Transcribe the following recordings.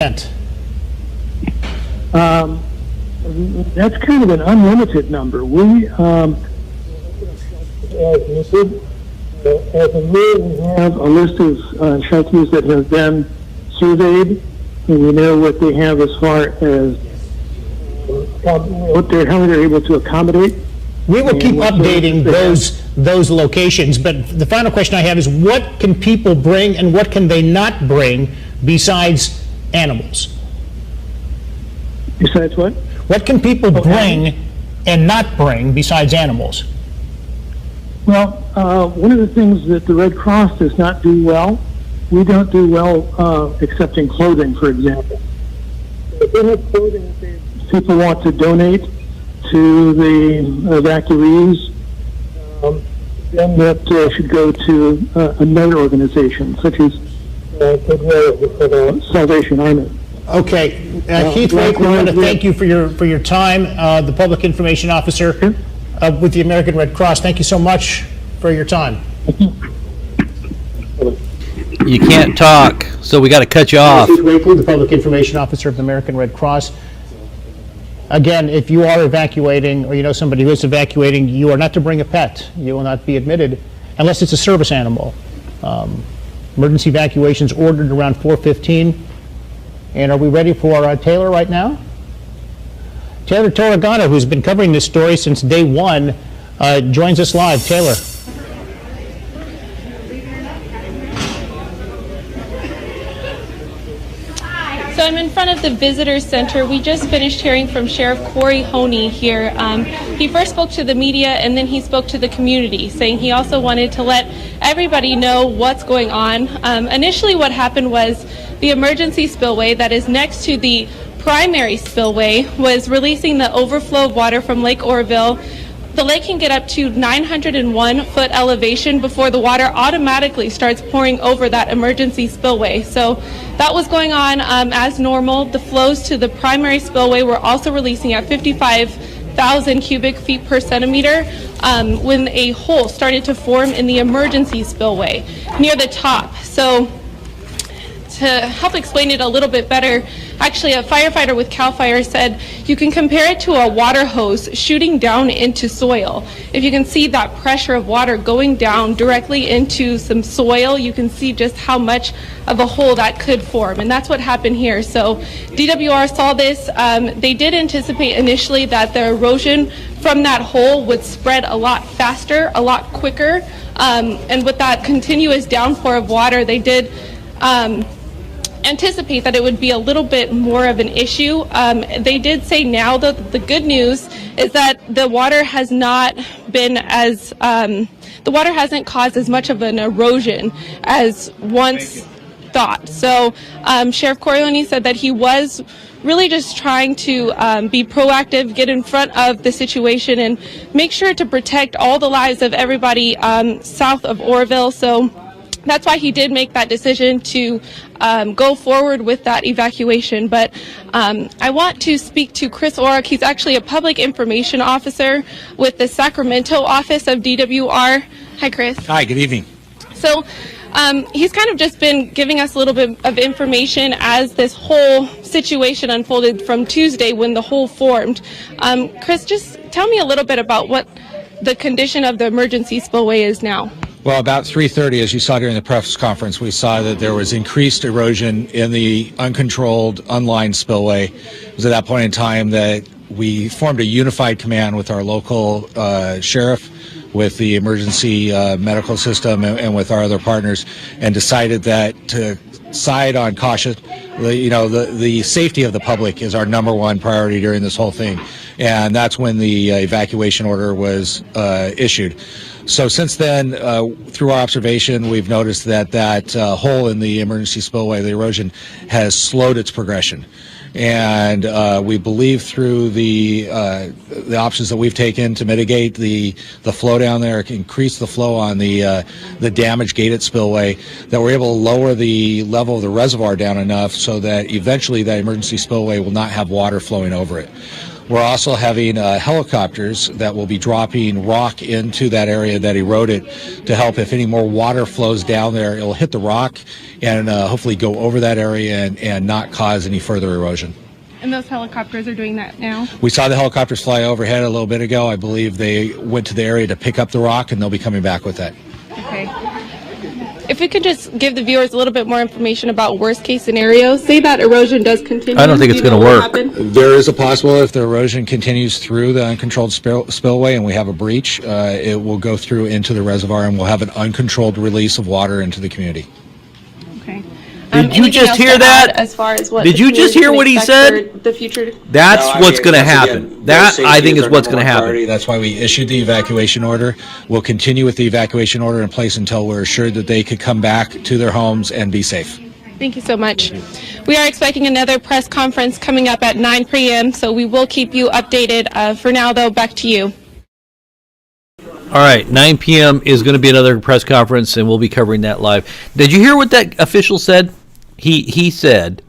extent? That's kind of an unlimited number. We, as a rule, we have a list of shelters that have been surveyed, and we know what they have as far as how they're able to accommodate. We will keep updating those locations, but the final question I have is, what can people bring and what can they not bring besides animals? Besides what? What can people bring and not bring besides animals? Well, one of the things that the Red Cross does not do well, we don't do well accepting clothing, for example. If they have clothing that people want to donate to the evacuees, then that should go to another organization, such as the Salvation Army. Okay, Keith Wake, we want to thank you for your time, the Public Information Officer with the American Red Cross. Thank you so much for your time. You can't talk, so we got to cut you off. Keith Wake, the Public Information Officer of the American Red Cross. Again, if you are evacuating or you know somebody who is evacuating, you are not to bring a pet. You will not be admitted unless it's a service animal. Emergency evacuations ordered around 4:15. And are we ready for Taylor right now? Taylor Torregano, who's been covering this story since day one, joins us live. Taylor. So I'm in front of the Visitor Center. We just finished hearing from Sheriff Corey Honey here. He first spoke to the media and then he spoke to the community, saying he also wanted to let everybody know what's going on. Initially what happened was the emergency spillway that is next to the primary spillway was releasing the overflow of water from Lake Oroville. The lake can get up to 901 foot elevation before the water automatically starts pouring over that emergency spillway. So that was going on as normal. The flows to the primary spillway were also releasing at 55,000 cubic feet per centimeter when a hole started to form in the emergency spillway near the top. So to help explain it a little bit better, actually a firefighter with CAL FIRE said you can compare it to a water hose shooting down into soil. If you can see that pressure of water going down directly into some soil, you can see just how much of a hole that could form, and that's what happened here. So DWR saw this. They did anticipate initially that the erosion from that hole would spread a lot faster, a lot quicker, and with that continuous downpour of water, they did anticipate that it would be a little bit more of an issue. They did say now that the good news is that the water has not been as, the water hasn't caused as much of an erosion as once thought. So Sheriff Corioni said that he was really just trying to be proactive, get in front of the situation and make sure to protect all the lives of everybody south of Oroville. So that's why he did make that decision to go forward with that evacuation. But I want to speak to Chris Orrock. He's actually a public information officer with the Sacramento office of DWR. Hi, Chris. Hi, good evening. So he's kind of just been giving us a little bit of information as this whole situation unfolded from Tuesday when the hole formed. Chris, just tell me a little bit about what the condition of the emergency spillway is now. Well, about 3:30, as you saw during the press conference, we saw that there was increased erosion in the uncontrolled, unlined spillway. It was at that point in time that we formed a unified command with our local sheriff, with the emergency medical system, and with our other partners, and decided that to side on caution. The safety of the public is our number one priority during this whole thing, and that's when the evacuation order was issued. So since then, through our observation, we've noticed that hole in the emergency spillway, the erosion, has slowed its progression. And we believe through the options that we've taken to mitigate the flow down there, increase the flow on the damaged gated spillway, that we're able to lower the level of the reservoir down enough so that eventually that emergency spillway will not have water flowing over it. We're also having helicopters that will be dropping rock into that area that eroded to help if any more water flows down there, it'll hit the rock and hopefully go over that area and not cause any further erosion. And those helicopters are doing that now? We saw the helicopters fly overhead a little bit ago. I believe they went to the area to pick up the rock, and they'll be coming back with that. Okay. If we could just give the viewers a little bit more information about worst case scenarios. Say that erosion does continue. I don't think it's Do you gonna know work. what happened? There is a possible if the erosion continues through the uncontrolled spillway and we have a breach, it will go through into the reservoir and we'll have an uncontrolled release of water into the community. Okay. Did you Anything just else hear to that? add as far as what Did the you just community hear can what he expect said? for the future? That's No, I what's mean, going to once happen. again, That, safety I think, is our what's number going to one happen. priority. That's why we issued the evacuation order. We'll continue with the evacuation order in place until we're assured that they could come back to their homes and be safe. Thank you so much. We are expecting another press conference coming up at 9 p.m., so we will keep you updated. For now, though, back to you. All right, 9 p.m. is going to be another press conference, and we'll be covering that live. Did you hear what that official said? He said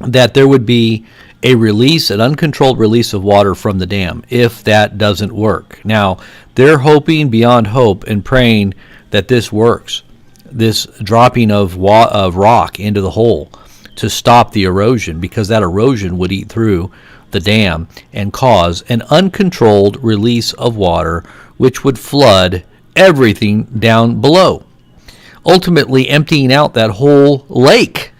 that there would be a release, an uncontrolled release of water from the dam if that doesn't work. Now, they're hoping beyond hope and praying that this works, this dropping of rock into the hole to stop the erosion, because that erosion would eat through the dam and cause an uncontrolled release of water, which would flood everything down below, ultimately emptying out that whole lake.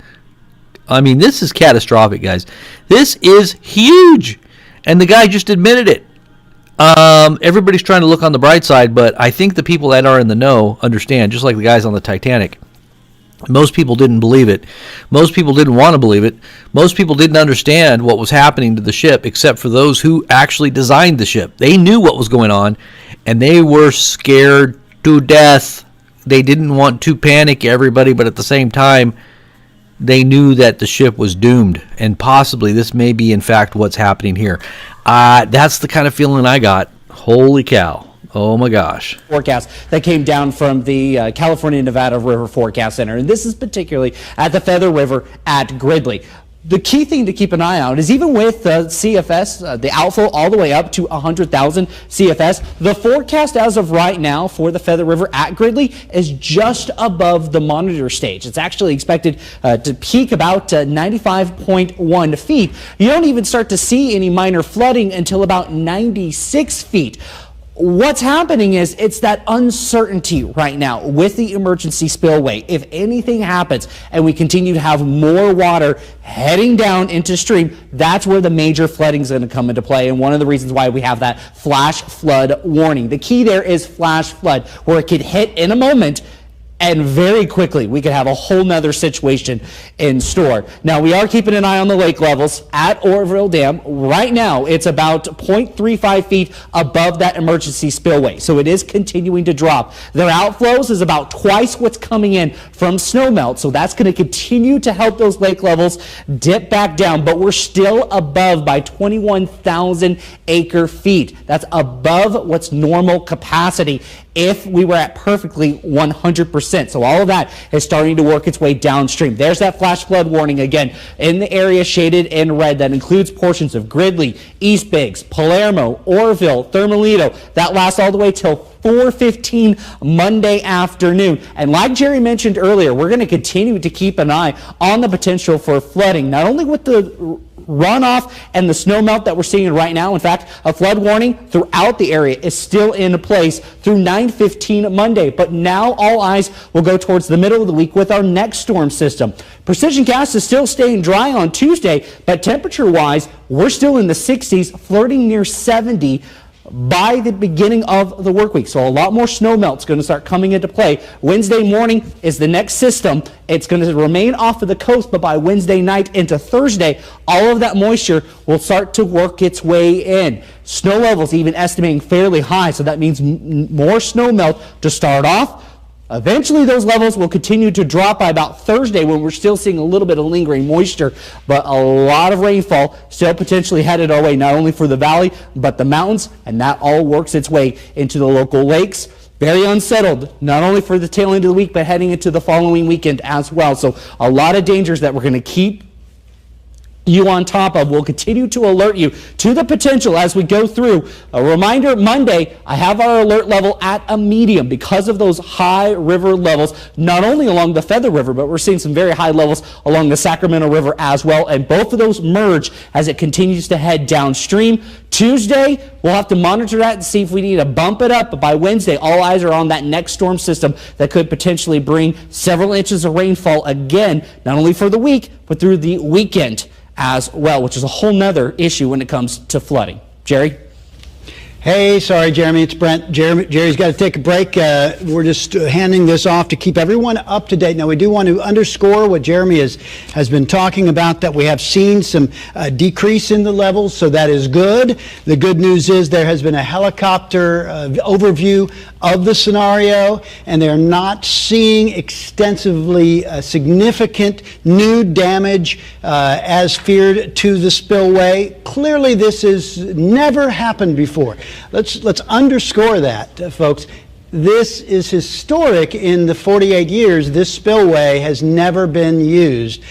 I mean, this is catastrophic, guys. This is huge. And the guy just admitted it. Everybody's trying to look on the bright side, but I think the people that are in the know understand, just like the guys on the Titanic. Most people didn't believe it. Most people didn't want to believe it. Most people didn't understand what was happening to the ship, except for those who actually designed the ship. They knew what was going on, and they were scared to death. They didn't want to panic everybody, but at the same time, they knew that the ship was doomed, and possibly this may be, in fact, what's happening here. That's the kind of feeling I got. Holy cow. Oh, my gosh. Forecast that came down from the California Nevada River Forecast Center, and this is particularly at the Feather River at Gridley. The key thing to keep an eye on is even with the CFS, the outflow all the way up to 100,000 CFS, the forecast as of right now for the Feather River at Gridley is just above the monitor stage. It's actually expected to peak about 95.1 feet. You don't even start to see any minor flooding until about 96 feet. What's happening is it's that uncertainty right now with the emergency spillway. If anything happens and we continue to have more water heading down into stream, that's where the major flooding is going to come into play, and one of the reasons why we have that flash flood warning. The key there is flash flood, where it could hit in a moment and very quickly we could have a whole nother situation in store. Now, we are keeping an eye on the lake levels at Oroville Dam. Right now, it's about 0.35 feet above that emergency spillway, so it is continuing to drop. Their outflows is about twice what's coming in from snowmelt, so that's going to continue to help those lake levels dip back down, but we're still above by 21,000 acre feet. That's above what's normal capacity if we were at perfectly 100%. So all of that is starting to work its way downstream. There's that flash flood warning again in the area shaded in red. That includes portions of Gridley, East Biggs, Palermo, Oroville, Thermalito. That lasts all the way till 4:15 Monday afternoon. And like Jerry mentioned earlier, we're going to continue to keep an eye on the potential for flooding, not only with the runoff and the snow melt that we're seeing right now. In fact, a flood warning throughout the area is still in place through 9:15 Monday. But now all eyes will go towards the middle of the week with our next storm system. Precision Cast is still staying dry on Tuesday, but temperature-wise, we're still in the 60s, flirting near 70 by the beginning of the work week. So a lot more snow melt's going to start coming into play. Wednesday morning is the next system. It's going to remain off of the coast, but by Wednesday night into Thursday, all of that moisture will start to work its way in. Snow levels even estimating fairly high, so that means more snow melt to start off. Eventually, those levels will continue to drop by about Thursday, when we're still seeing a little bit of lingering moisture, but a lot of rainfall still potentially headed our way, not only for the valley, but the mountains, and that all works its way into the local lakes. Very unsettled, not only for the tail end of the week, but heading into the following weekend as well. So a lot of dangers that we're going to keep you on top of. We'll continue to alert you to the potential as we go through. A reminder, Monday, I have our alert level at a medium because of those high river levels, not only along the Feather River, but we're seeing some very high levels along the Sacramento River as well, and both of those merge as it continues to head downstream. Tuesday, we'll have to monitor that and see if we need to bump it up, but by Wednesday, all eyes are on that next storm system that could potentially bring several inches of rainfall again, not only for the week, but through the weekend as well, which is a whole nother issue when it comes to flooding. Jerry? Hey, sorry, Jeremy, it's Brent. Jerry's got to take a break. We're just handing this off to keep everyone up to date. Now, we do want to underscore what Jeremy has been talking about, that we have seen some decrease in the levels, so that is good. The good news is there has been a helicopter overview of the scenario, and they're not seeing extensively significant new damage as feared to the spillway. Clearly, this has never happened before. Let's underscore that, folks. This is historic. In the 48 years this spillway has never been used.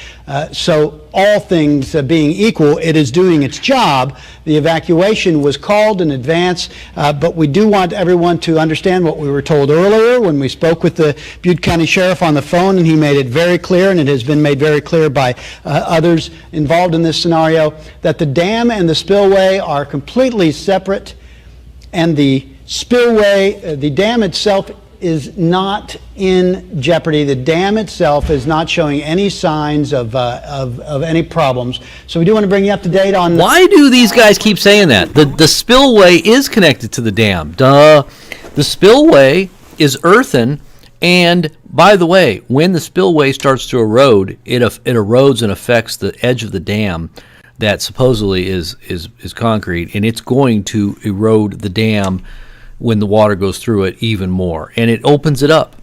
So all things being equal, it is doing its job. The evacuation was called in advance, but we do want everyone to understand what we were told earlier when we spoke with the Butte County Sheriff on the phone, and he made it very clear, and it has been made very clear by others involved in this scenario, that the dam and the spillway are completely separate. And the spillway, the dam itself is not in jeopardy. The dam itself is not showing any signs of any problems. So we do want to bring you up to date on... Why do these guys keep saying that? The spillway is connected to the dam. Duh. The spillway is earthen. And by the way, when the spillway starts to erode, it erodes and affects the edge of the dam that supposedly is concrete, and it's going to erode the dam when the water goes through it even more, and it opens it up.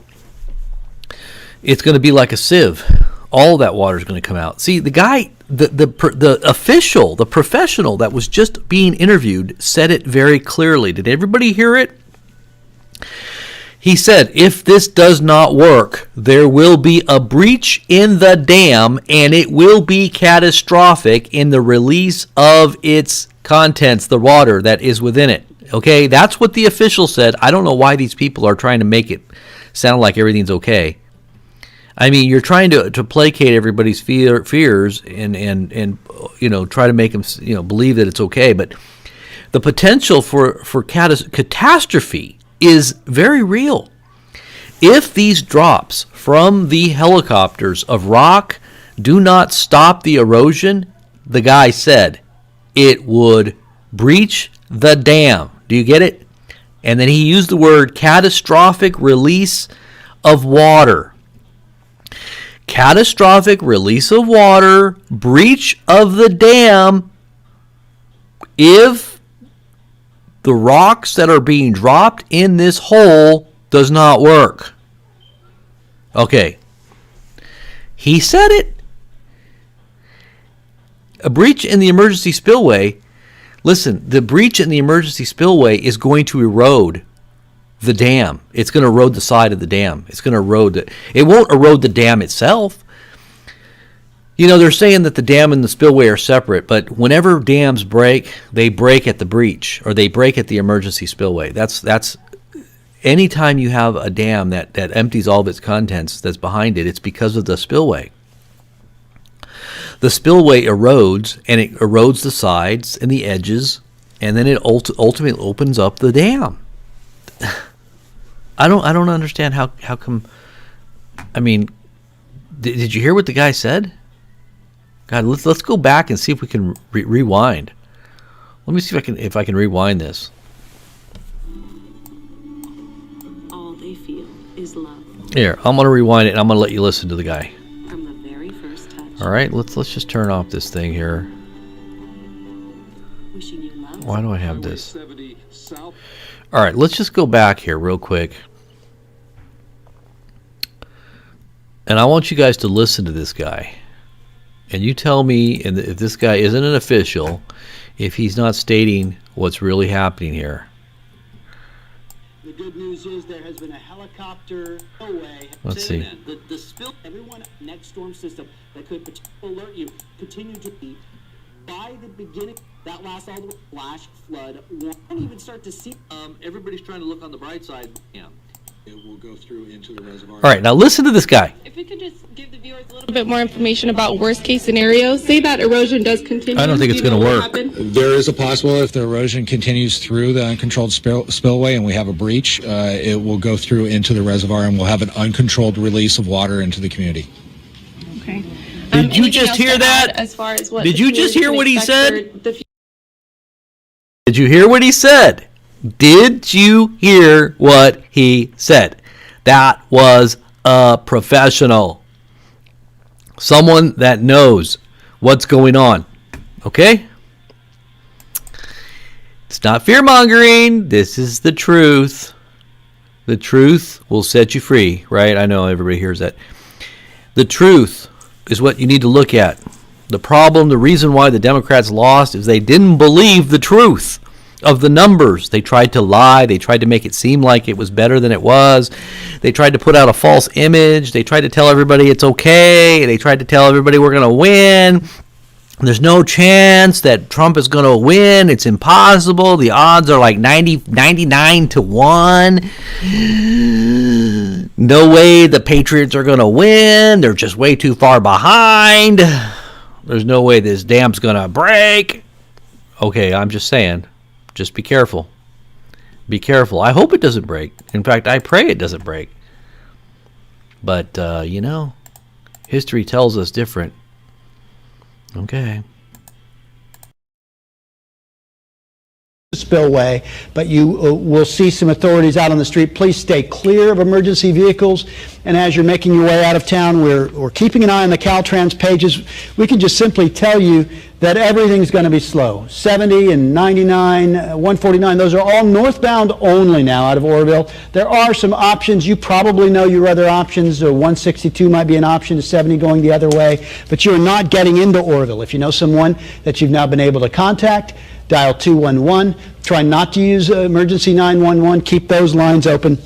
It's going to be like a sieve. All that water is going to come out. See, the guy, the official, the professional that was just being interviewed said it very clearly. Did everybody hear it? He said, if this does not work, there will be a breach in the dam, and it will be catastrophic in the release of its contents, the water that is within it. Okay, that's what the official said. I don't know why these people are trying to make it sound like everything's okay. I mean, you're trying to placate everybody's fears and try to make them believe that it's okay. But the potential for catastrophe is very real. If these drops from the helicopters of rock do not stop the erosion, the guy said it would breach the dam. Do you get it? And then he used the word catastrophic release of water. Catastrophic release of water, breach of the dam, if the rocks that are being dropped in this hole does not work. Okay. He said it. A breach in the emergency spillway. Listen, the breach in the emergency spillway is going to erode the dam. It's going to erode the side of the dam. It's going to erode it won't erode the dam itself. They're saying that the dam and the spillway are separate, but whenever dams break, they break at the breach, or they break at the emergency spillway. That's anytime you have a dam that empties all of its contents that's behind it, it's because of the spillway. The spillway erodes, and it erodes the sides and the edges, and then it ultimately opens up the dam. I don't understand how come. I mean, did you hear what the guy said? God, let's go back and see if we can rewind. Let me see if I can rewind this. All they feel is love. Here, I'm gonna rewind it, and I'm gonna let you listen to the guy. From the very first touch. All right, let's just turn off this thing here. Wishing you love. Why do I have this? All right, let's just go back here real quick, and I want you guys to listen to this guy. And you tell me, and if this guy isn't an official, if he's not stating what's really happening here. The good news is there has been a helicopter away. Let's see. The spill, everyone next storm system that could alert you, continue to be by the beginning, that lasts all the way flash flood. Won't even start to see. Everybody's trying to look on the bright side. Yeah. It will go through into the reservoir. All right, now listen to this guy. If we could just give the viewers a little bit more information about worst case scenarios, say that erosion does continue. I don't think it's going to work. There is a possible, if the erosion continues through the uncontrolled spillway and we have a breach, it will go through into the reservoir and we'll have an uncontrolled release of water into the community. Okay. Did you just hear that? As far as what Did you just hear what he said? The Did you hear what he said? Did you hear what he said? That was a professional. Someone that knows what's going on. Okay? It's not fear-mongering. This is the truth. The truth will set you free, right? I know everybody hears that. The truth is what you need to look at. The problem, the reason why the Democrats lost is they didn't believe the truth of the numbers. They tried to lie. They tried to make it seem like it was better than it was. They tried to put out a false image. They tried to tell everybody it's okay. They tried to tell everybody we're going to win. There's no chance that Trump is going to win. It's impossible. The odds are like 99 to 1. No way the Patriots are going to win. They're just way too far behind. There's no way this dam's going to break. Okay, I'm just saying. Just be careful. Be careful. I hope it doesn't break. In fact, I pray it doesn't break. But, history tells us different. Okay. Spillway, but you will see some authorities out on the street. Please stay clear of emergency vehicles, and as you're making your way out of town, we're keeping an eye on the Caltrans pages. We can just simply tell you that everything's going to be slow. 70 and 99, 149, those are all northbound only now out of Oroville. There are some options. You probably know your other options. 162 might be an option to 70 going the other way, but you're not getting into Oroville. If you know someone that you've now been able to contact, dial 211. Try not to use emergency 911. Keep those lines open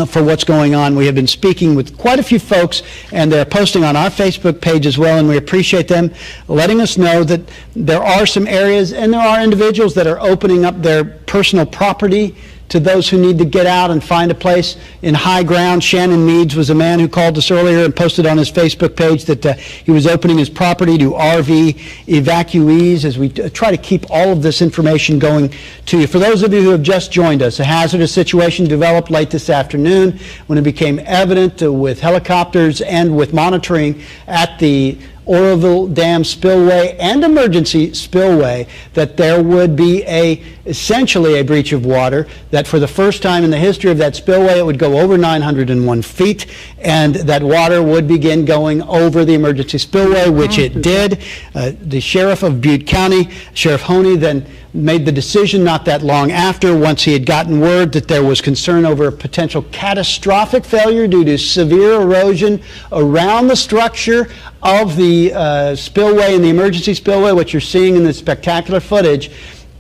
for what's going on. We have been speaking with quite a few folks, and they're posting on our Facebook page as well, and we appreciate them letting us know that there are some areas and there are individuals that are opening up their personal property to those who need to get out and find a place in high ground. Shannon Meads was a man who called us earlier and posted on his Facebook page that he was opening his property to RV evacuees, as we try to keep all of this information going to you. For those of you who have just joined us, a hazardous situation developed late this afternoon when it became evident with helicopters and with monitoring at the Oroville Dam spillway and emergency spillway that there would be essentially a breach of water, that for the first time in the history of that spillway it would go over 901 feet, and that water would begin going over the emergency spillway, which it did. The sheriff of Butte County, Sheriff Honey, then made the decision not that long after, once he had gotten word that there was concern over a potential catastrophic failure due to severe erosion around the structure of the spillway and the emergency spillway, what you're seeing in the spectacular footage.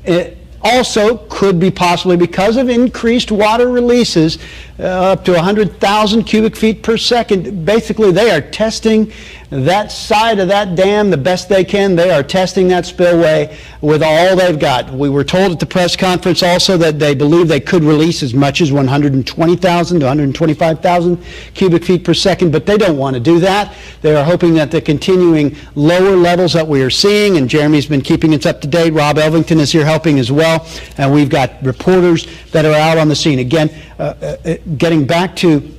It also could be possibly because of increased water releases up to 100,000 cubic feet per second. Basically, they are testing that side of that dam the best they can. They are testing that spillway with all they've got. We were told at the press conference also that they believe they could release as much as 120,000 to 125,000 cubic feet per second, but they don't want to do that. They are hoping that the continuing lower levels that we are seeing, and Jeremy's been keeping us up to date, Rob Elvington is here helping as well, and we've got reporters that are out on the scene. Again, getting back to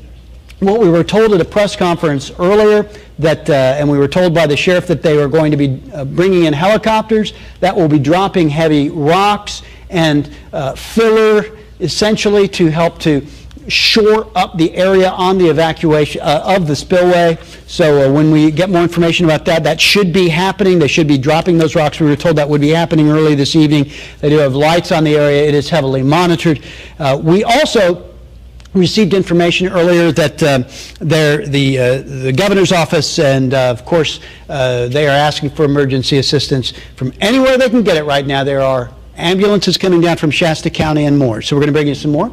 what we were told at a press conference earlier, that and we were told by the sheriff that they were going to be bringing in helicopters that will be dropping heavy rocks and filler, essentially to help to shore up the area on the evacuation of the spillway. So when we get more information about that, that should be happening. They should be dropping those rocks. We were told that would be happening early this evening. They do have lights on the area. It is heavily monitored. We also received information earlier that the governor's office and of course they are asking for emergency assistance from anywhere they can get it right now. There are ambulances coming down from Shasta County and more. So we're going to bring you some more.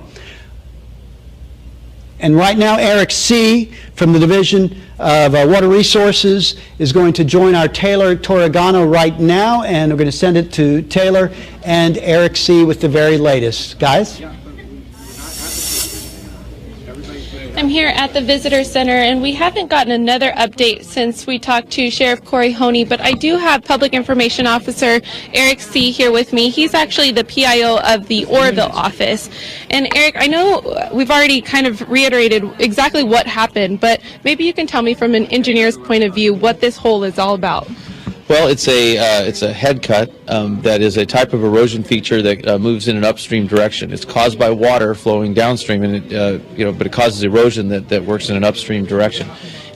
And right now, Eric C. from the Division of Water Resources is going to join our Taylor Torregano right now, and we're going to send it to Taylor and Eric C. with the very latest. Guys? I'm here at the Visitor Center, and we haven't gotten another update since we talked to Sheriff Corey Honey, but I do have Public Information Officer Eric C. here with me. He's actually the PIO of the Oroville office. And Eric, I know we've already kind of reiterated exactly what happened, but maybe you can tell me from an engineer's point of view what this hole is all about. Well, it's a head cut that is a type of erosion feature that moves in an upstream direction. It's caused by water flowing downstream, and but it causes erosion that works in an upstream direction.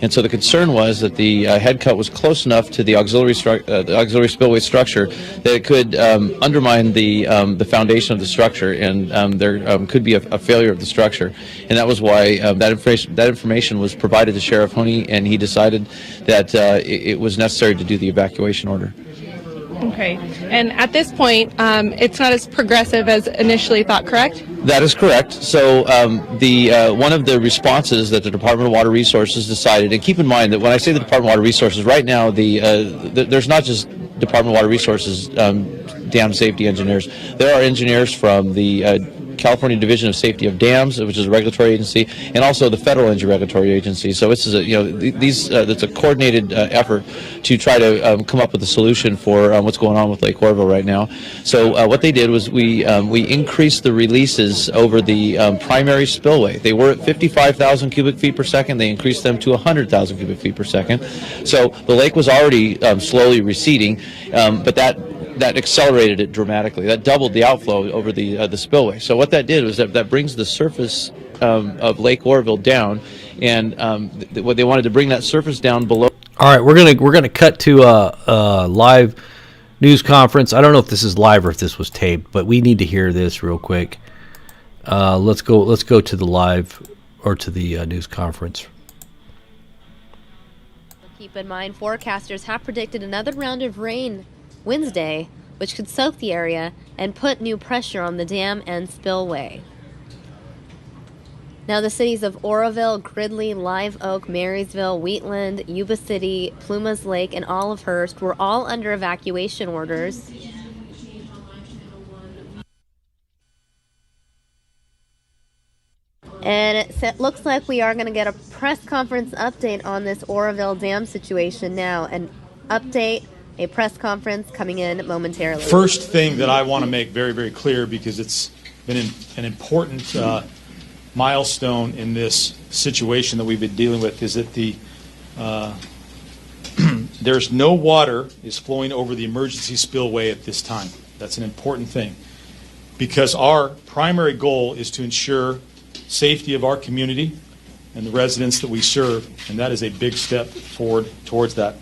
And so the concern was that the head cut was close enough to the auxiliary spillway structure that it could undermine the foundation of the structure, and there could be a failure of the structure. And that was why that information was provided to Sheriff Honey, and he decided that it was necessary to do the evacuation order. Okay. And at this point, it's not as progressive as initially thought, correct? That is correct. So one of the responses that the Department of Water Resources decided, and keep in mind that when I say the Department of Water Resources, right now there's not just Department of Water Resources dam safety engineers. There are engineers from the California Division of Safety of Dams, which is a regulatory agency, and also the Federal Energy Regulatory Agency. So it's it's a coordinated effort to try to come up with a solution for what's going on with Lake Oroville right now. So what they did was we increased the releases over the primary spillway. They were at 55,000 cubic feet per second. They increased them to 100,000 cubic feet per second. So the lake was already slowly receding, but that accelerated it dramatically. That doubled the outflow over the spillway. So what that did was that brings the surface of Lake Oroville down, and what they wanted to bring that surface down below. All right, we're gonna cut to a live news conference. I don't know if this is live or if this was taped, but we need to hear this real quick. Let's go to the live or to the news conference. Keep in mind, forecasters have predicted another round of rain Wednesday, which could soak the area and put new pressure on the dam and spillway. Now, the cities of Oroville, Gridley, Live Oak, Marysville, Wheatland, Yuba City, Plumas Lake, and Olivehurst were all under evacuation orders. And it looks like we are going to get a press conference update on this Oroville Dam situation now. A press conference coming in momentarily. First thing that I want to make very, very clear, because it's been an important milestone in this situation that we've been dealing with, is that there's no water is flowing over the emergency spillway at this time. That's an important thing, because our primary goal is to ensure safety of our community and the residents that we serve, and that is a big step forward towards that.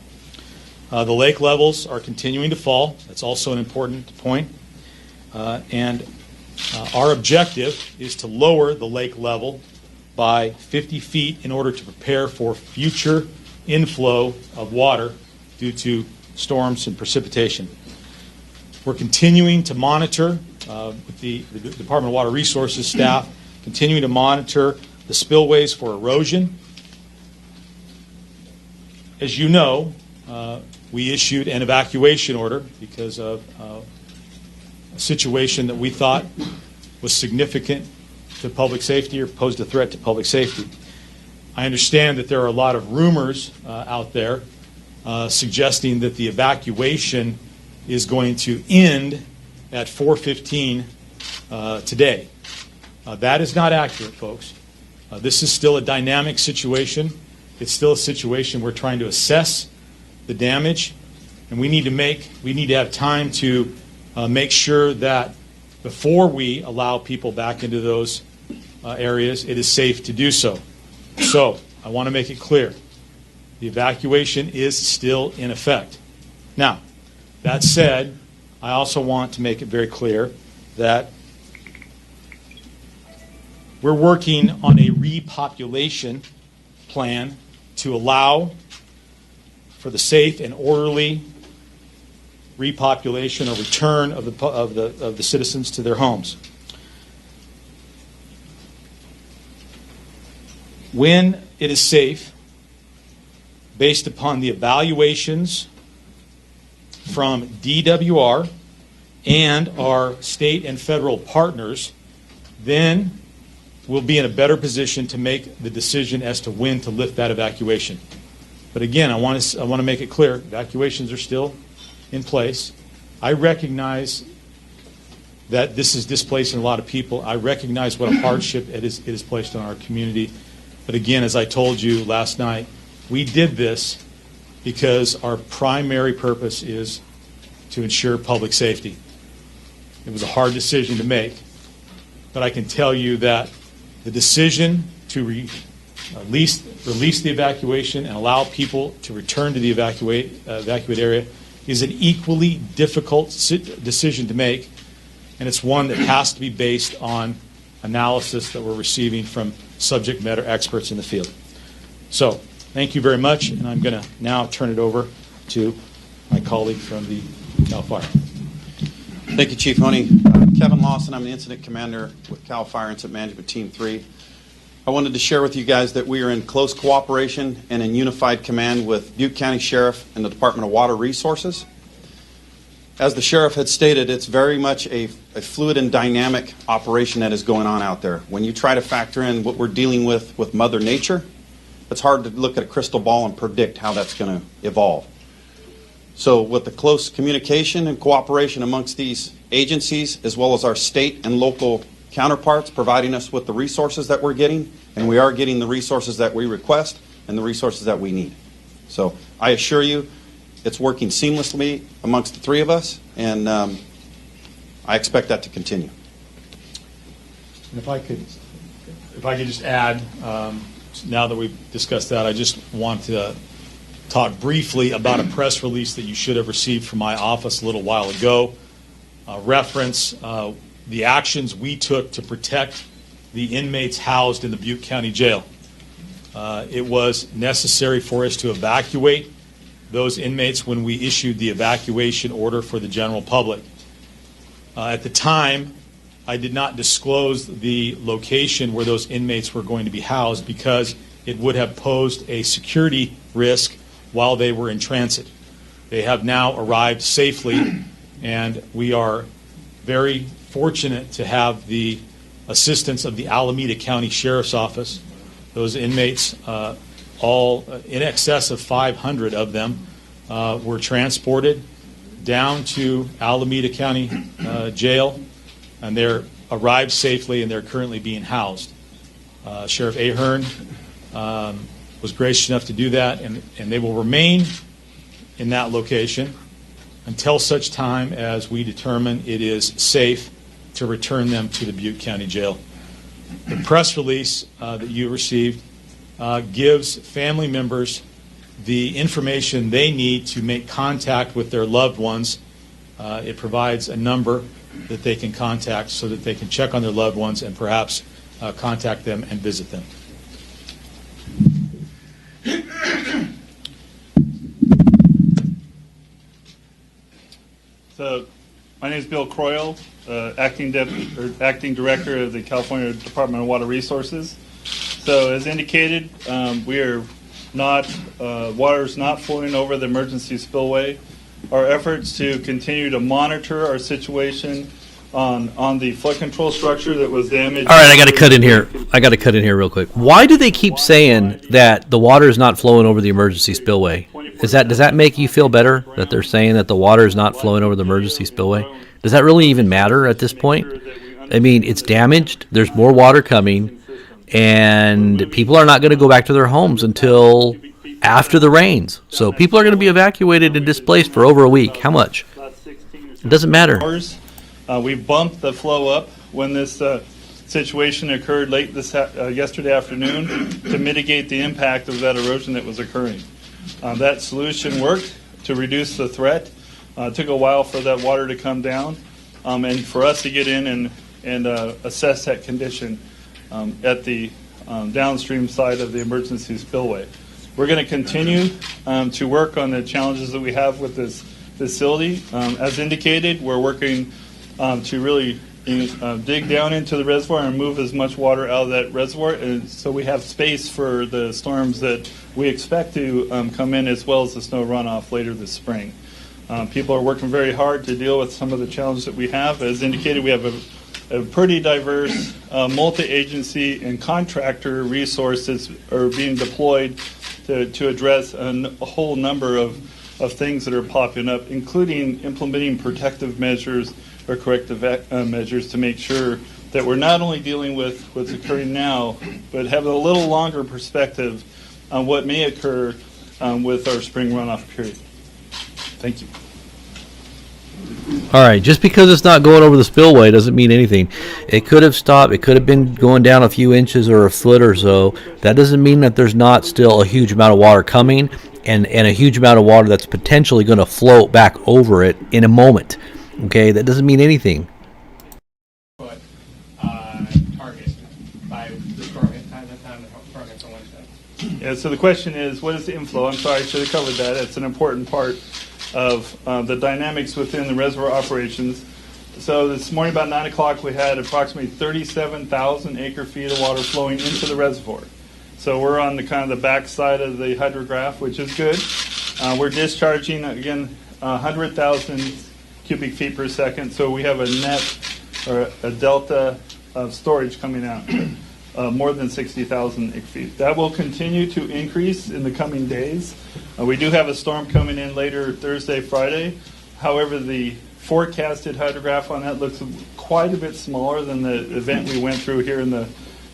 The lake levels are continuing to fall. That's also an important point. And our objective is to lower the lake level by 50 feet in order to prepare for future inflow of water due to storms and precipitation. We're continuing to monitor with the Department of Water Resources staff, continuing to monitor the spillways for erosion. As you know, we issued an evacuation order because of a situation that we thought was significant to public safety or posed a threat to public safety. I understand that there are a lot of rumors out there suggesting that the evacuation is going to end at 4:15 today. That is not accurate, folks. This is still a dynamic situation. It's still a situation we're trying to assess the damage, and we need to have time to make sure that before we allow people back into those areas, it is safe to do so. So I want to make it clear, the evacuation is still in effect. Now, that said, I also want to make it very clear that we're working on a repopulation plan to allow for the safe and orderly repopulation or return of the citizens to their homes. when it is safe, based upon the evaluations from DWR and our state and federal partners, then we'll be in a better position to make the decision as to when to lift that evacuation. But again, I want to make it clear, evacuations are still in place. I recognize that this is displacing a lot of people. I recognize what a hardship it is placed on our community. But again, as I told you last night, we did this because our primary purpose is to ensure public safety. It was a hard decision to make, but I can tell you that the decision to release the evacuation and allow people to return to the evacuate area is an equally difficult decision to make, and it's one that has to be based on analysis that we're receiving from subject matter experts in the field. So, thank you very much, and I'm going to now turn it over to my colleague from the Cal Fire. Thank you, Chief Honey. Kevin Lawson, I'm the Incident Commander with Cal Fire Incident Management Team 3. I wanted to share with you guys that we are in close cooperation and in unified command with Butte County Sheriff and the Department of Water Resources. As the Sheriff had stated, it's very much a fluid and dynamic operation that is going on out there. When you try to factor in what we're dealing with Mother Nature, it's hard to look at a crystal ball and predict how that's going to evolve. So with the close communication and cooperation amongst these agencies, as well as our state and local counterparts providing us with the resources that we're getting, and we are getting the resources that we request and the resources that we need. So I assure you, it's working seamlessly amongst the three of us, and I expect that to continue. And if I could just add, now that we've discussed that, I just want to talk briefly about a press release that you should have received from my office a little while ago. Reference the actions we took to protect the inmates housed in the Butte County Jail. It was necessary for us to evacuate those inmates when we issued the evacuation order for the general public. At the time, I did not disclose the location where those inmates were going to be housed because it would have posed a security risk while they were in transit. They have now arrived safely, and we are very fortunate to have the assistance of the Alameda County Sheriff's Office. Those inmates, all in excess of 500 of them, were transported down to Alameda County Jail, and they're arrived safely, and they're currently being housed. Sheriff Ahern was gracious enough to do that, and they will remain in that location until such time as we determine it is safe to return them to the Butte County Jail. The press release that you received gives family members the information they need to make contact with their loved ones. It provides a number that they can contact so that they can check on their loved ones and perhaps contact them and visit them. So, my name is Bill Croyle, acting director of the California Department of Water Resources. So, as indicated, we are not water is not flowing over the emergency spillway. Our efforts to continue to monitor our situation on the flood control structure that was damaged. All right, I got to cut in here real quick. Why do they keep saying that the water is not flowing over the emergency spillway? Does that make you feel better that they're saying that the water is not flowing over the emergency spillway? Does that really even matter at this point? I mean, it's damaged. There's more water coming, and people are not going to go back to their homes until after the rains. So people are going to be evacuated and displaced for over a week. How much? It doesn't matter. We bumped the flow up when this situation occurred late yesterday afternoon to mitigate the impact of that erosion that was occurring. That solution worked to reduce the threat. It took a while for that water to come down and for us to get in and assess that condition at the downstream side of the emergency spillway. We're going to continue to work on the challenges that we have with this facility. As indicated, we're working to really dig down into the reservoir and move as much water out of that reservoir, and so we have space for the storms that we expect to come in, as well as the snow runoff later this spring. People are working very hard to deal with some of the challenges that we have. As indicated, we have a pretty diverse multi-agency and contractor resources are being deployed to address a whole number of things that are popping up, including implementing protective measures or corrective measures to make sure that we're not only dealing with what's occurring now, but have a little longer perspective on what may occur with our spring runoff period. Thank you. All right, just because it's not going over the spillway doesn't mean anything. It could have stopped. It could have been going down a few inches or a foot or so. That doesn't mean that there's not still a huge amount of water coming and a huge amount of water that's potentially going to float back over it in a moment. Okay, that doesn't mean anything. Target by the storm time the storm hits on Wednesday. Yeah, so the question is, what is the inflow? I'm sorry, I should have covered that. It's an important part of the dynamics within the reservoir operations. So this morning about 9 o'clock we had approximately 37,000 acre feet of water flowing into the reservoir. So we're on the kind of the back side of the hydrograph, which is good. We're discharging, again, 100,000 cubic feet per second. So we have a net or a delta of storage coming out, more than 60,000 acre feet. That will continue to increase in the coming days. We do have a storm coming in later Thursday, Friday. However, the forecasted hydrograph on that looks quite a bit smaller than the event we went through here in the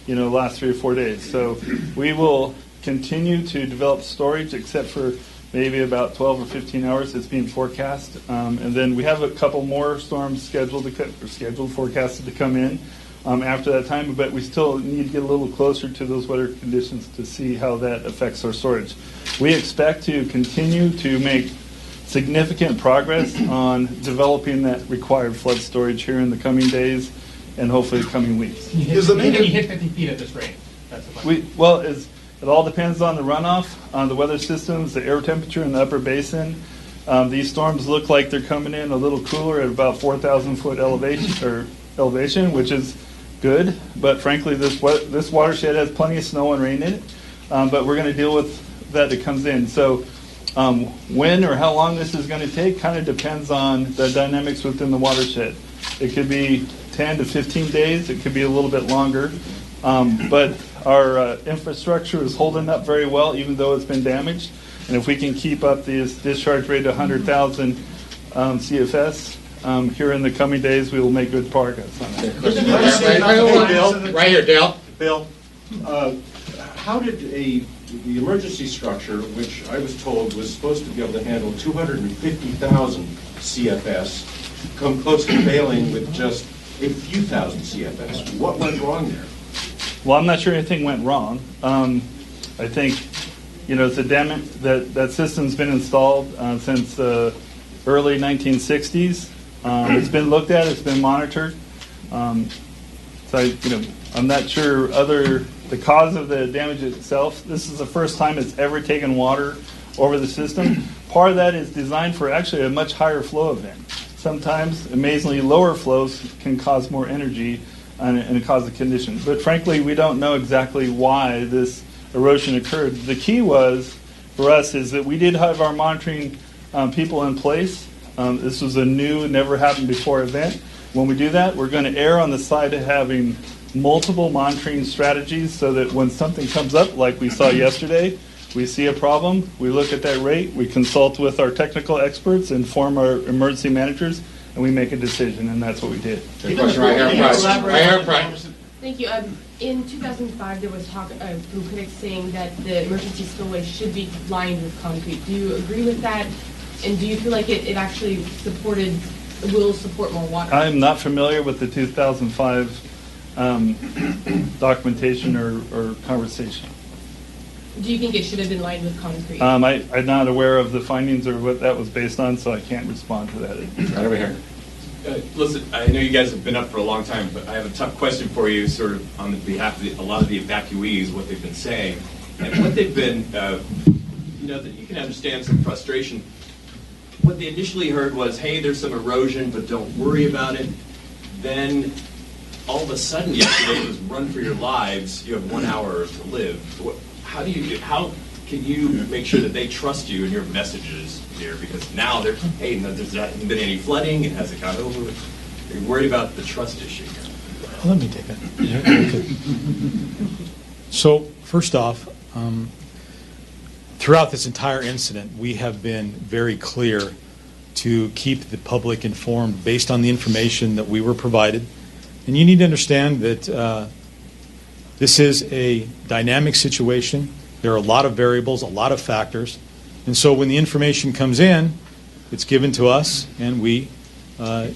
last 3 or 4 days. So we will continue to develop storage, except for maybe about 12 or 15 hours that's being forecast. And then we have a couple more storms forecasted to come in after that time, but we still need to get a little closer to those weather conditions to see how that affects our storage. We expect to continue to make significant progress on developing that required flood storage here in the coming days and hopefully the coming weeks. Can you hit 50 feet at this rate? That's the question. It all depends on the runoff, on the weather systems, the air temperature in the upper basin. These storms look like they're coming in a little cooler at about 4,000 foot elevation, which is good. But frankly, this watershed has plenty of snow and rain in it. But we're going to deal with that that comes in. So when or how long this is going to take kind of depends on the dynamics within the watershed. It could be 10 to 15 days. It could be a little bit longer. But our infrastructure is holding up very well, even though it's been damaged. And if we can keep up this discharge rate of 100,000 CFS here in the coming days, we will make good progress on that. Right here, Dale. Bill, how did the emergency structure, which I was told was supposed to be able to handle 250,000 CFS, come close to failing with just a few thousand CFS? What went wrong there? Well, I'm not sure anything went wrong. I think, it's a dam that system's been installed since the early 1960s. It's been looked at, it's been monitored. I'm not sure the cause of the damage itself. This is the first time it's ever taken water over the system. Part of that is designed for actually a much higher flow event. Sometimes, amazingly, lower flows can cause more energy and cause the condition. But frankly, we don't know exactly why this erosion occurred. The key for us is that we did have our monitoring people in place. This was a new, never happened before event. When we do that, we're going to err on the side of having multiple monitoring strategies so that when something comes up, like we saw yesterday, we see a problem, we look at that rate, we consult with our technical experts, inform our emergency managers, and we make a decision, and that's what we did. Thank you. In 2005, there was talk from critics saying that the emergency spillway should be lined with concrete. Do you agree with that? And do you feel like it actually will support more water? I'm not familiar with the 2005 documentation or conversation. Do you think it should have been lined with concrete? I'm not aware of the findings or what that was based on, so I can't respond to that. Right over here. Listen, I know you guys have been up for a long time, but I have a tough question for you, sort of on behalf of a lot of the evacuees, what they've been saying, and what they've been, that you can understand some frustration. What they initially heard was, hey, there's some erosion, but don't worry about it. then all of a sudden yesterday it was run for your lives, you have 1 hour to live. How can you make sure that they trust you and your messages here? Because now they're, hey, no, there's not been any flooding, it hasn't gone over. They're worried about the trust issue here. Let me take it. So, first off, throughout this entire incident, we have been very clear to keep the public informed based on the information that we were provided. And you need to understand that this is a dynamic situation. There are a lot of variables, a lot of factors. And so when the information comes in, it's given to us, and we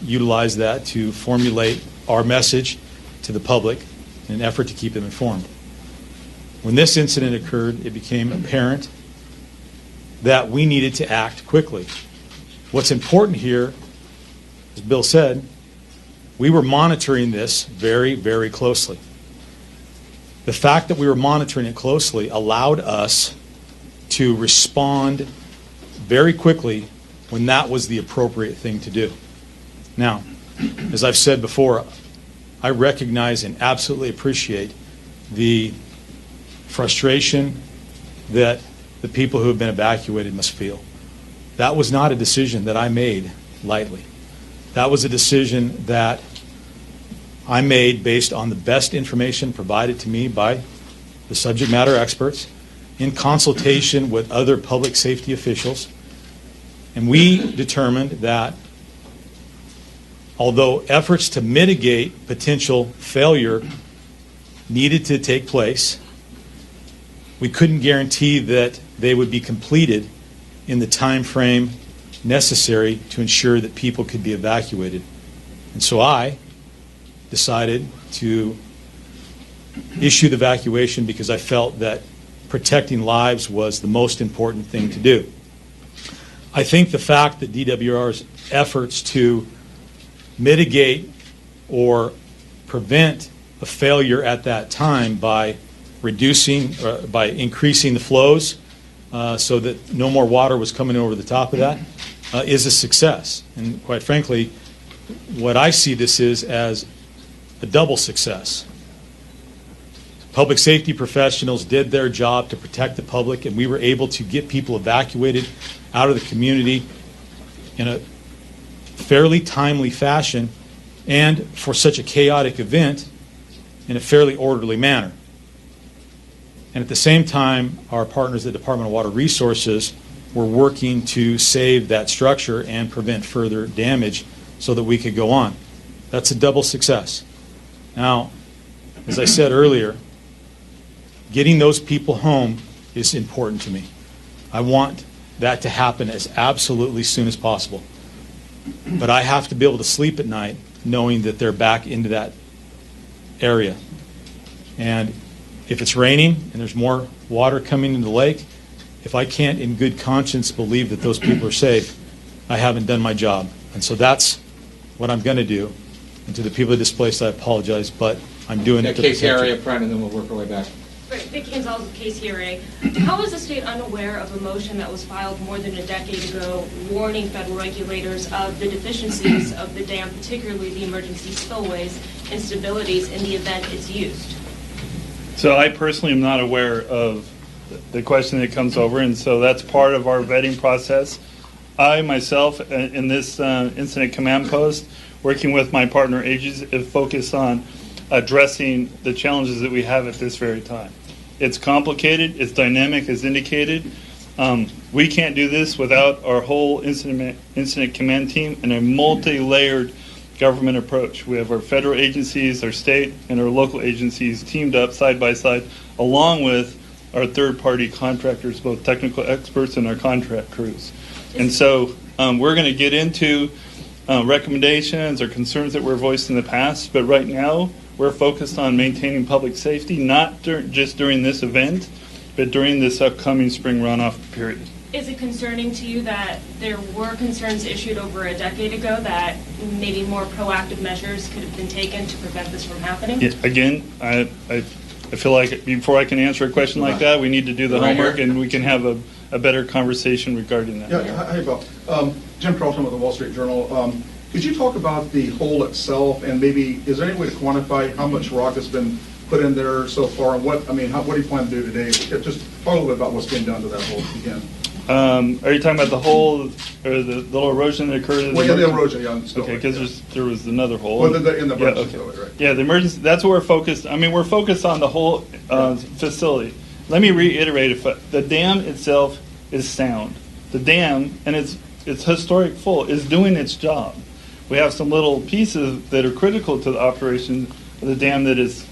utilize that to formulate our message to the public in an effort to keep them informed. When this incident occurred, it became apparent that we needed to act quickly. What's important here, as Bill said, we were monitoring this very, very closely. The fact that we were monitoring it closely allowed us to respond very quickly when that was the appropriate thing to do. Now, as I've said before, I recognize and absolutely appreciate the frustration that the people who have been evacuated must feel. That was not a decision that I made lightly. That was a decision that I made based on the best information provided to me by the subject matter experts in consultation with other public safety officials. And we determined that although efforts to mitigate potential failure needed to take place, we couldn't guarantee that they would be completed in the time frame necessary to ensure that people could be evacuated. And so I decided to issue the evacuation because I felt that protecting lives was the most important thing to do. I think the fact that DWR's efforts to mitigate or prevent a failure at that time by increasing the flows so that no more water was coming over the top of that is a success. And quite frankly, what I see this is as a double success. Public safety professionals did their job to protect the public, and we were able to get people evacuated out of the community in a fairly timely fashion, and for such a chaotic event in a fairly orderly manner. And at the same time, our partners at the Department of Water Resources were working to save that structure and prevent further damage so that we could go on. That's a double success. Now, as I said earlier, getting those people home is important to me. I want that to happen as absolutely soon as possible. But I have to be able to sleep at night knowing that they're back into that area. And if it's raining and there's more water coming into the lake, if I can't in good conscience believe that those people are safe, I haven't done my job. And so that's what I'm going to do. And to the people displaced, I apologize, but I'm doing it to protect you. KCRA up front, and then we'll work our way back. Right, Vic Gonzalez with KCRA. How is the state unaware of a motion that was filed more than a decade ago warning federal regulators of the deficiencies of the dam, particularly the emergency spillways, instabilities in the event it's used? So I personally am not aware of the question that comes over, and so that's part of our vetting process. I myself, in this incident command post, working with my partner agencies, have focused on addressing the challenges that we have at this very time. It's complicated, it's dynamic as indicated. We can't do this without our whole incident command team and a multi-layered government approach. We have our federal agencies, our state, and our local agencies teamed up side by side, along with our third-party contractors, both technical experts and our contract crews. And so we're going to get into recommendations or concerns that were voiced in the past, but right now we're focused on maintaining public safety, not just during this event, but during this upcoming spring runoff period. Is it concerning to you that there were concerns issued over a decade ago that maybe more proactive measures could have been taken to prevent this from happening? Yeah, again, I feel like before I can answer a question like that, we need to do the homework and we can have a better conversation regarding that. Yeah, hi, Bill. Jim Carlton with the Wall Street Journal. Could you talk about the hole itself, and maybe is there any way to quantify how much rock has been put in there so far, and what do you plan to do today? Just talk a little bit about what's being done to that hole again. Are you talking about the hole or the little erosion that occurred? Well, yeah, the erosion, yeah. Okay, because there was another hole. Well, in the emergency yeah, okay. right? Yeah, the emergency. That's where we're focused. I mean, we're focused on the whole facility. Let me reiterate: the dam itself is sound. The dam and its historic full is doing its job. We have some little pieces that are critical to the operation of the dam that has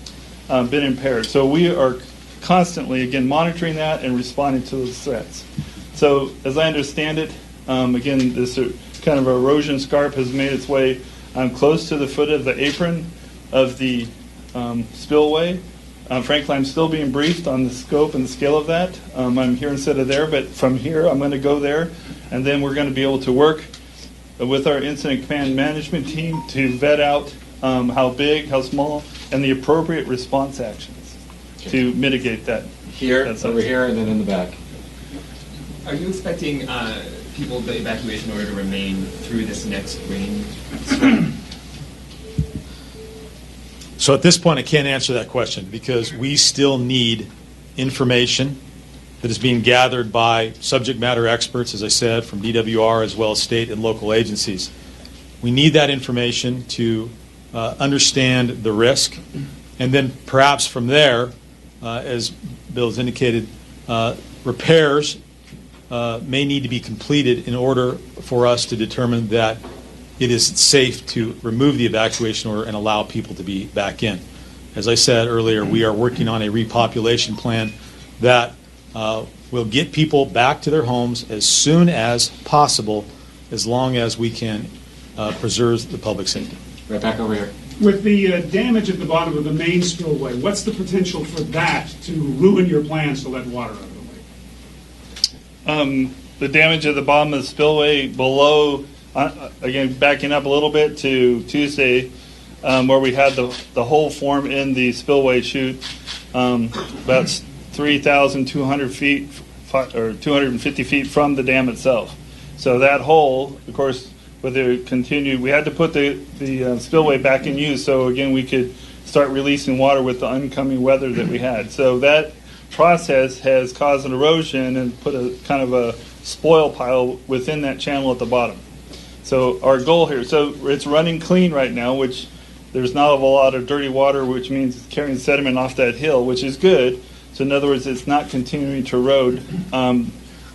been impaired. So we are constantly, again, monitoring that and responding to those threats. So as I understand it, again, this kind of erosion scarp has made its way close to the foot of the apron of the spillway. Frankly, I'm still being briefed on the scope and the scale of that. I'm here instead of there, but from here, I'm going to go there, and then we're going to be able to work with our incident command management team to vet out how big, how small, and the appropriate response actions to mitigate that. Here, over here, and then in the back. Are you expecting the evacuation order to remain through this next rain? So at this point, I can't answer that question because we still need information that is being gathered by subject matter experts, as I said, from DWR as well as state and local agencies. We need that information to understand the risk, and then perhaps from there, as Bill has indicated, repairs may need to be completed in order for us to determine that it is safe to remove the evacuation order and allow people to be back in. As I said earlier, we are working on a repopulation plan that will get people back to their homes as soon as possible, as long as we can preserve the public safety. Right back over here. With the damage at the bottom of the main spillway, what's the potential for that to ruin your plans to let water out of the lake? The damage at the bottom of the spillway below, again, backing up a little bit to Tuesday, where we had the hole form in the spillway chute, about 3,200 feet or 250 feet from the dam itself. So that hole, of course, with the continued, we had to put the spillway back in use so again we could start releasing water with the oncoming weather that we had. So that process has caused an erosion and put a kind of a spoil pile within that channel at the bottom. So our goal here, so it's running clean right now, which there's not a lot of dirty water, which means it's carrying sediment off that hill, which is good. So in other words, it's not continuing to erode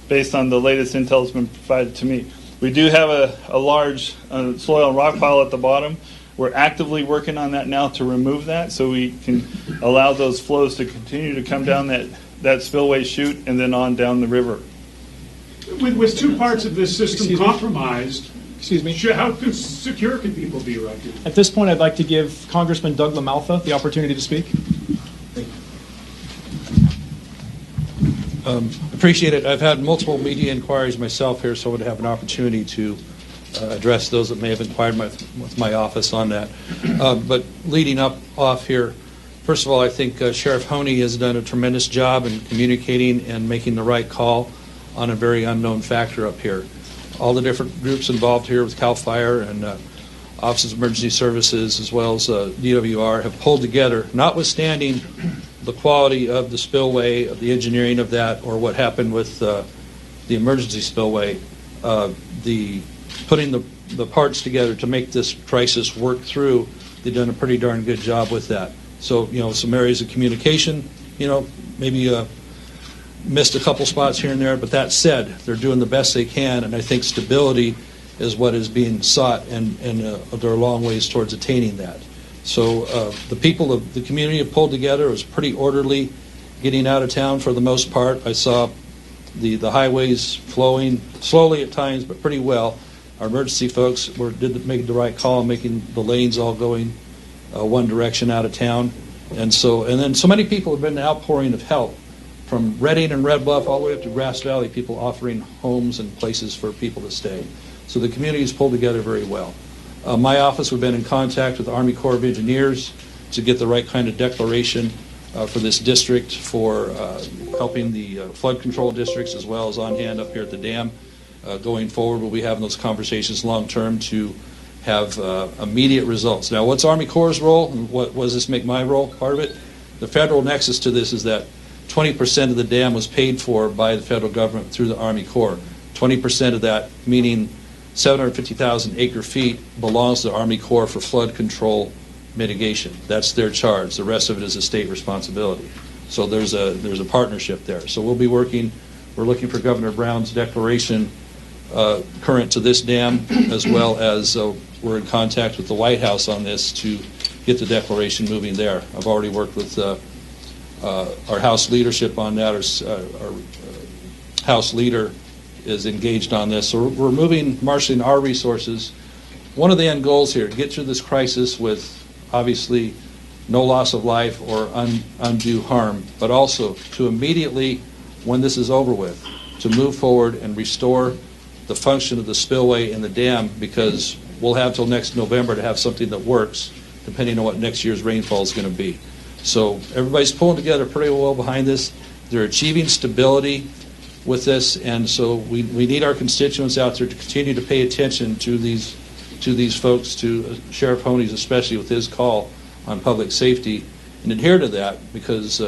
based on the latest intel that's been provided to me. We do have a large soil and rock pile at the bottom. We're actively working on that now to remove that so we can allow those flows to continue to come down that spillway chute and then on down the river. With two parts of this system compromised, Excuse me. How secure can people be right now? At this point, I'd like to give Congressman Doug LaMalfa the opportunity to speak. Appreciate it. I've had multiple media inquiries myself here, so I would have an opportunity to address those that may have inquired with my office on that. But leading up off here, first of all, I think Sheriff Honey has done a tremendous job in communicating and making the right call on a very unknown factor up here. All the different groups involved here with CAL FIRE and Office of Emergency Services as well as DWR have pulled together, notwithstanding the quality of the spillway, of the engineering of that, or what happened with the emergency spillway, the putting the parts together to make this crisis work through, they've done a pretty darn good job with that. So, some areas of communication, maybe missed a couple spots here and there, but that said, they're doing the best they can, and I think stability is what is being sought, and there are long ways towards attaining that. So the people of the community have pulled together. It was pretty orderly getting out of town for the most part. I saw the highways flowing slowly at times, but pretty well. Our emergency folks did make the right call, making the lanes all going one direction out of town. And then so many people have been an outpouring of help from Redding and Red Bluff all the way up to Grass Valley, people offering homes and places for people to stay. So the community has pulled together very well. My office, we've been in contact with the Army Corps of Engineers to get the right kind of declaration for this district for helping the flood control districts as well as on hand up here at the dam. Going forward, we'll be having those conversations long term to have immediate results. Now, what's Army Corps' role, and what does this make my role part of it? The federal nexus to this is that 20% of the dam was paid for by the federal government through the Army Corps. 20% of that, meaning 750,000 acre feet, belongs to the Army Corps for flood control mitigation. That's their charge. The rest of it is a state responsibility. So there's a partnership there. So we'll be working. We're looking for Governor Brown's declaration current to this dam, as well as we're in contact with the White House on this to get the declaration moving there. I've already worked with our House leadership on that. Our House leader is engaged on this. So we're marshaling our resources. One of the end goals here, get through this crisis with obviously no loss of life or undue harm, but also to immediately, when this is over with, to move forward and restore the function of the spillway and the dam, because we'll have till next November to have something that works, depending on what next year's rainfall is going to be. So everybody's pulling together pretty well behind this. They're achieving stability with this, and so we need our constituents out there to continue to pay attention to these folks, to Sheriff Honey's especially with his call on public safety, and adhere to that, because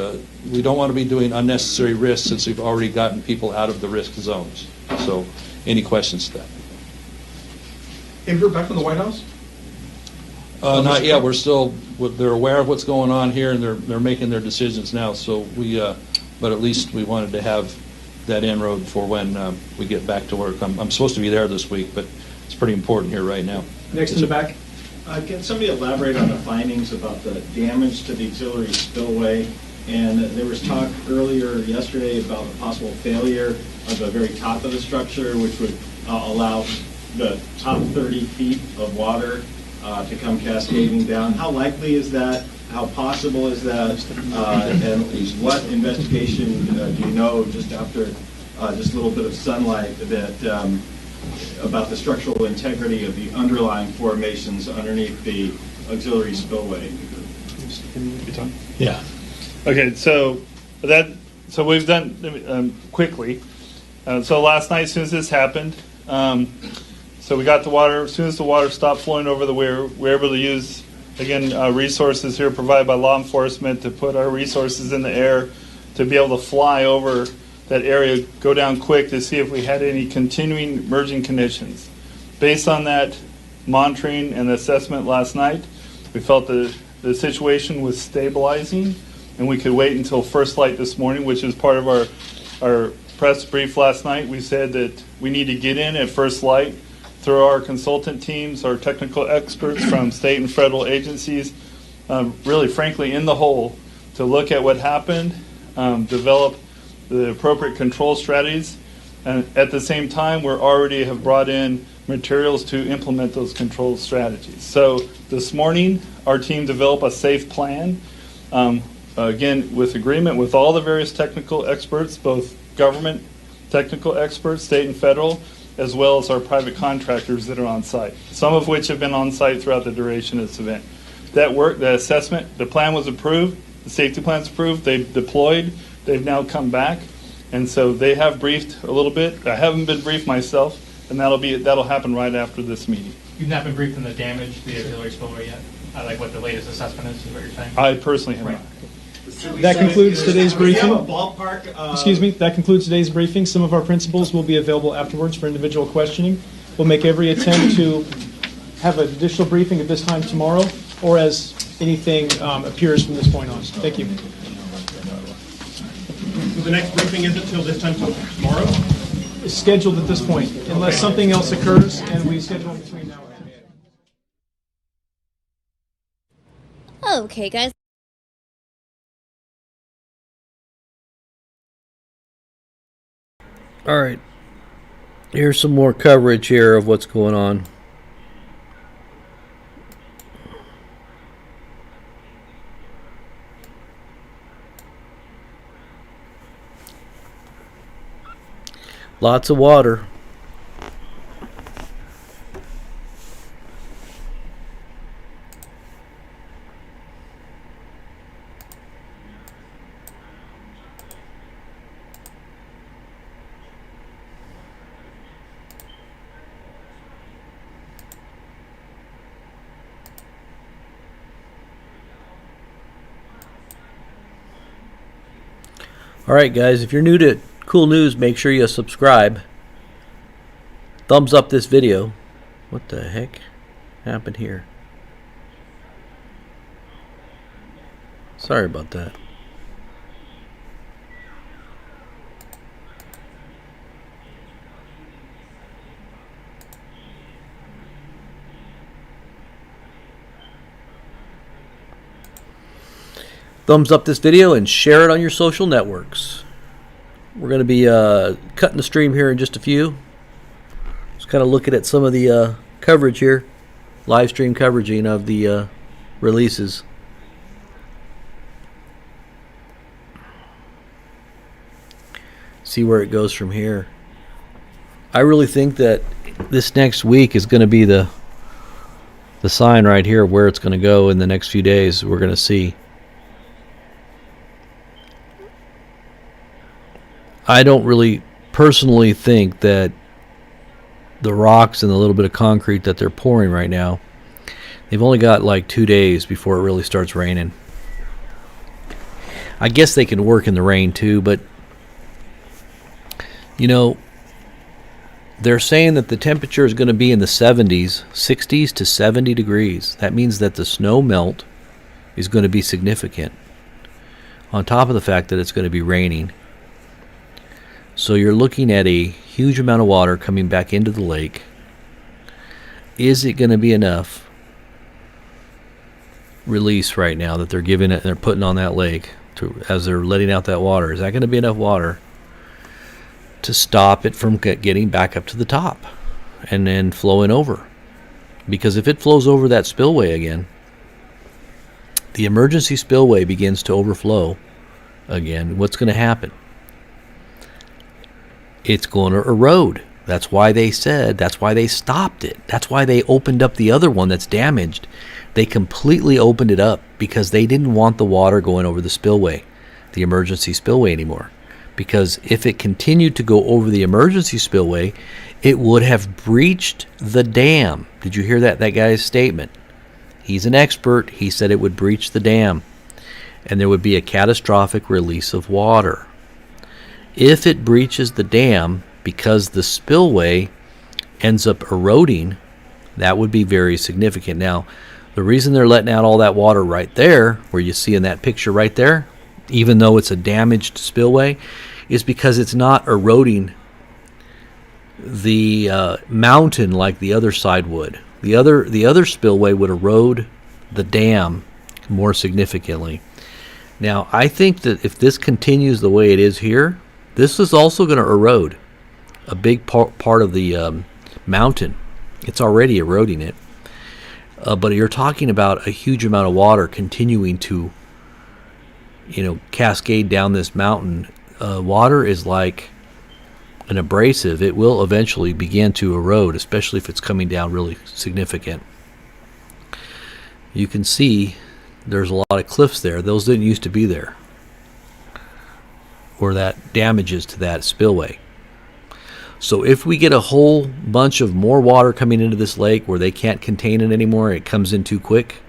we don't want to be doing unnecessary risks since we've already gotten people out of the risk zones. So any questions to that? Have you heard back from the White House? Not yet. We're still, they're aware of what's going on here, and they're making their decisions now. So but at least we wanted to have that inroad for when we get back to work. I'm supposed to be there this week, but it's pretty important here right now. Next in the back. Can somebody elaborate on the findings about the damage to the auxiliary spillway? And there was talk earlier yesterday about the possible failure of the very top of the structure, which would allow the top 30 feet of water to come cascading down. How likely is that? How possible is that? And what investigation do you know just after just a little bit of sunlight that about the structural integrity of the underlying formations underneath the auxiliary spillway? Yeah. Okay, so we've done quickly. So last night, as soon as this happened, so we got the water. As soon as the water stopped flowing over the weir, we're able to use, again, resources here provided by law enforcement to put our resources in the air to be able to fly over that area, go down quick to see if we had any continuing emerging conditions. Based on that monitoring and assessment last night, we felt the situation was stabilizing, and we could wait until first light this morning, which is part of our press brief last night. We said that we need to get in at first light through our consultant teams, our technical experts from state and federal agencies, really, frankly, in the hole, to look at what happened, develop the appropriate control strategies, and at the same time, we already have brought in materials to implement those control strategies. So this morning, our team developed a safe plan, again, with agreement with all the various technical experts, both government technical experts, state and federal, as well as our private contractors that are on site, some of which have been on site throughout the duration of this event. That work, the assessment, the plan was approved, the safety plan is approved, they've deployed, they've now come back, and so they have briefed a little bit. I haven't been briefed myself, and that'll happen right after this meeting. You've not been briefed on the damage to the auxiliary spillway yet? Like what the latest assessment is what you're saying? I personally have not. That concludes today's briefing. Do you have a ballpark? Excuse me, that concludes today's briefing. Some of our principals will be available afterwards for individual questioning. We'll make every attempt to have an additional briefing at this time tomorrow, or as anything appears from this point on. Thank you. So the next briefing is until this time tomorrow? It's scheduled at this point, unless something else occurs, and we schedule in between now and then. Okay, guys. All right. Here's some more coverage here of what's going on. Lots of water. All right, guys, if you're new to Cool News, make sure you subscribe. Thumbs up this video. What the heck happened here? Sorry about that. Thumbs up this video and share it on your social networks. We're going to be cutting the stream here in just a few. Just kind of looking at some of the coverage here, live stream coveraging of the releases. See where it goes from here. I really think that this next week is going to be the sign right here of where it's going to go in the next few days. We're going to see. I don't really personally think that the rocks and the little bit of concrete that they're pouring right now, they've only got like 2 days before it really starts raining. I guess they can work in the rain too, but you know, they're saying that the temperature is going to be in the 70s, 60s to 70 degrees. That means that the snow melt is going to be significant, on top of the fact that it's going to be raining. So you're looking at a huge amount of water coming back into the lake. Is it going to be enough release right now that they're giving it, they're putting on that lake as they're letting out that water? Is that going to be enough water to stop it from getting back up to the top and then flowing over? Because if it flows over that spillway again, the emergency spillway begins to overflow again, what's going to happen? It's going to erode. That's why they said, that's why they stopped it. That's why they opened up the other one that's damaged. They completely opened it up because they didn't want the water going over the spillway, the emergency spillway anymore. Because if it continued to go over the emergency spillway, it would have breached the dam. Did you hear that guy's statement? He's an expert. He said it would breach the dam and there would be a catastrophic release of water. If it breaches the dam because the spillway ends up eroding, that would be very significant. Now, the reason they're letting out all that water right there, where you see in that picture right there, even though it's a damaged spillway, is because it's not eroding the mountain like the other side would. The other spillway would erode the dam more significantly. Now, I think that if this continues the way it is here, this is also going to erode a big part of the mountain. It's already eroding it. But you're talking about a huge amount of water continuing to, cascade down this mountain. Water is like an abrasive. It will eventually begin to erode, especially if it's coming down really significant. You can see there's a lot of cliffs there. Those didn't used to be there, or that damages to that spillway. So if we get a whole bunch of more water coming into this lake where they can't contain it anymore, it comes in too quick,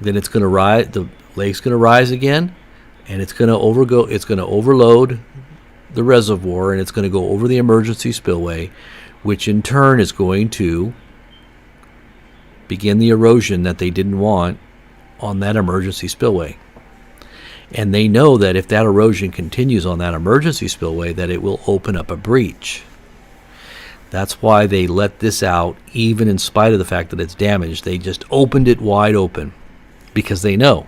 then it's going to rise. The lake's going to rise again, and it's going to It's going to overload the reservoir, and it's going to go over the emergency spillway, which in turn is going to begin the erosion that they didn't want on that emergency spillway. And they know that if that erosion continues on that emergency spillway, that it will open up a breach. That's why they let this out, even in spite of the fact that it's damaged. They just opened it wide open because they know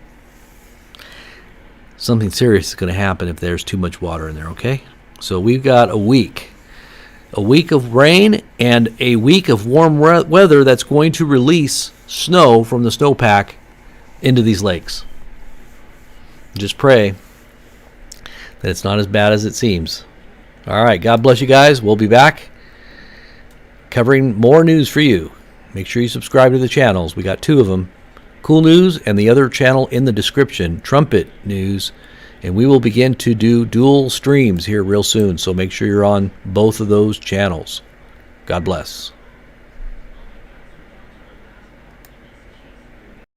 something serious is going to happen if there's too much water in there, okay? So we've got a week of rain and a week of warm weather that's going to release snow from the snowpack into these lakes. Just pray that it's not as bad as it seems. All right, God bless you guys. We'll be back covering more news for you. Make sure you subscribe to the channels. We got 2 of them, Cool News and the other channel in the description, Trumpet News. And we will begin to do dual streams here real soon. So make sure you're on both of those channels. God bless.